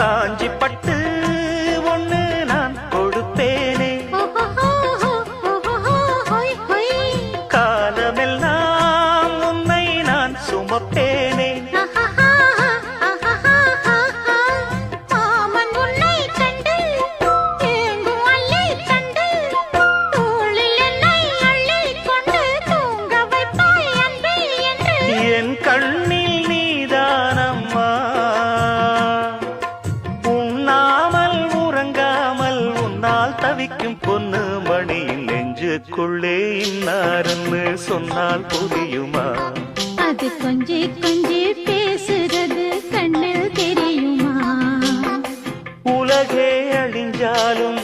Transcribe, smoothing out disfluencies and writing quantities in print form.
காஞ்சி பட்டு ஒண்ணு நான் கொடுப்பேனே, காலமெல்லாம் உன்னை நான் சுமப்பேனே. என் கண்ணில் நீதானம்மா, உண்ணாமல் உறங்காமல் உன்னால் தவிக்கும் பொண்ணு மணியின் நெஞ்சுக்குள்ளே இன்னாருன்னு சொன்னால் புரியுமா? அது கொஞ்சி கொஞ்சி பேசுறது கண்ணில் தெரியுமா? உலகே அழிஞ்சாலும்